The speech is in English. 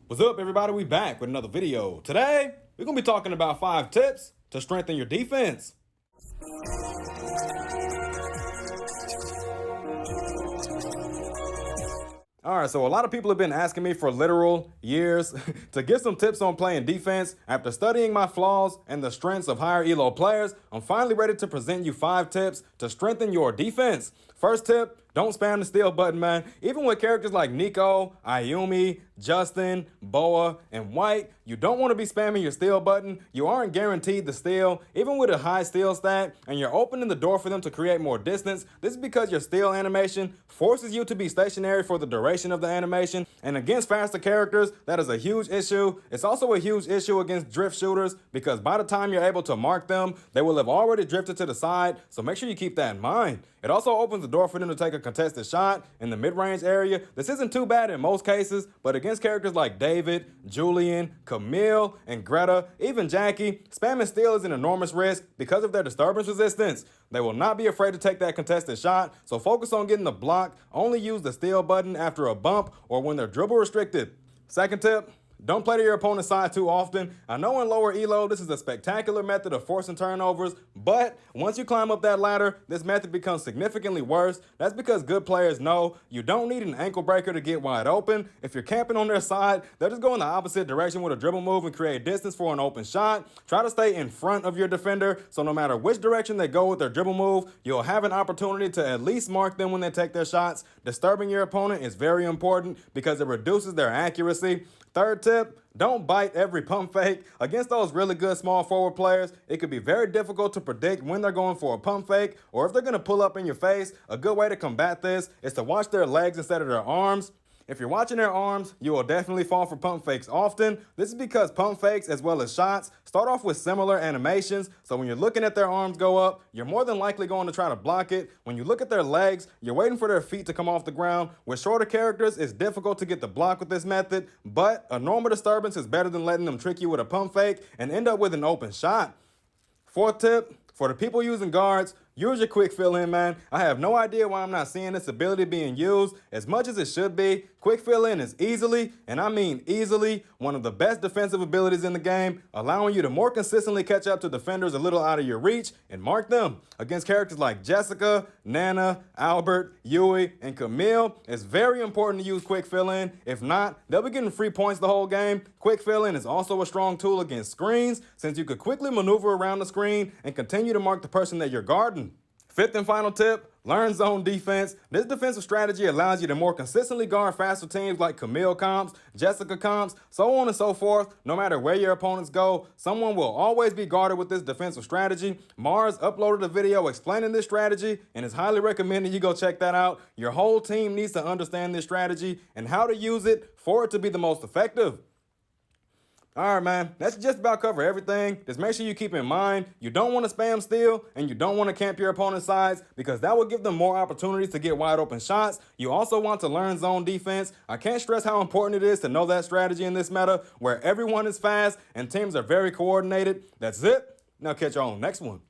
What's up, everybody? We back with another video. Today, we're going to be talking about 5 tips to strengthen your defense. Alright, so a lot of people have been asking me for literal years to get some tips on playing defense. After studying my flaws and the strengths of higher elo players, I'm finally ready to present you 5 tips to strengthen your defense. First tip, don't spam the steal button, man. Even with characters like Nico, Ayumi, Justin, Boa, and White, you don't want to be spamming your steal button. You aren't guaranteed the steal, even with a high steal stat, and you're opening the door for them to create more distance. This is because your steal animation forces you to be stationary for the duration of the animation, and against faster characters, that is a huge issue. It's also a huge issue against drift shooters, because by the time you're able to mark them, they will have already drifted to the side, so make sure you keep that in mind. It also opens the door for them to take a contested shot in the mid-range area. This isn't too bad in most cases, but against characters like David, Julian, Camille, and Greta, even Jackie, spamming steal is an enormous risk because of their disturbance resistance. They will not be afraid to take that contested shot, so focus on getting the block. Only use the steal button after a bump or when they're dribble restricted. Second tip, don't play to your opponent's side too often. I know in lower elo, this is a spectacular method of forcing turnovers, but once you climb up that ladder, this method becomes significantly worse. That's because good players know you don't need an ankle breaker to get wide open. If you're camping on their side, they'll just go in the opposite direction with a dribble move and create distance for an open shot. Try to stay in front of your defender, so no matter which direction they go with their dribble move, you'll have an opportunity to at least mark them when they take their shots. Disturbing your opponent is very important because it reduces their accuracy. Third tip, don't bite every pump fake. Against those really good small forward players, it could be very difficult to predict when they're going for a pump fake or if they're going to pull up in your face. A good way to combat this is to watch their legs instead of their arms. If you're watching their arms, you will definitely fall for pump fakes often. This is because pump fakes, as well as shots, start off with similar animations. So when you're looking at their arms go up, you're more than likely going to try to block it. When you look at their legs, you're waiting for their feet to come off the ground. With shorter characters, it's difficult to get the block with this method, but a normal disturbance is better than letting them trick you with a pump fake and end up with an open shot. Fourth tip, for the people using guards, use your quick fill in, man. I have no idea why I'm not seeing this ability being used as much as it should be. Quick fill in is easily, and I mean easily, one of the best defensive abilities in the game, allowing you to more consistently catch up to defenders a little out of your reach and mark them. Against characters like Jessica, Nana, Albert, Yui, and Camille, it's very important to use quick fill in. If not, they'll be getting free points the whole game. Quick fill in is also a strong tool against screens, since you could quickly maneuver around the screen and continue to mark the person that you're guarding. Fifth and final tip, learn zone defense. This defensive strategy allows you to more consistently guard faster teams like Camille comps, Jessica comps, so on and so forth. No matter where your opponents go, someone will always be guarded with this defensive strategy. Mars uploaded a video explaining this strategy and is highly recommended you go check that out. Your whole team needs to understand this strategy and how to use it for it to be the most effective. All right, man, that's just about cover everything. Just make sure you keep in mind, you don't want to spam steal and you don't want to camp your opponent's sides because that will give them more opportunities to get wide open shots. You also want to learn zone defense. I can't stress how important it is to know that strategy in this meta where everyone is fast and teams are very coordinated. That's it. Now catch y'all on the next one.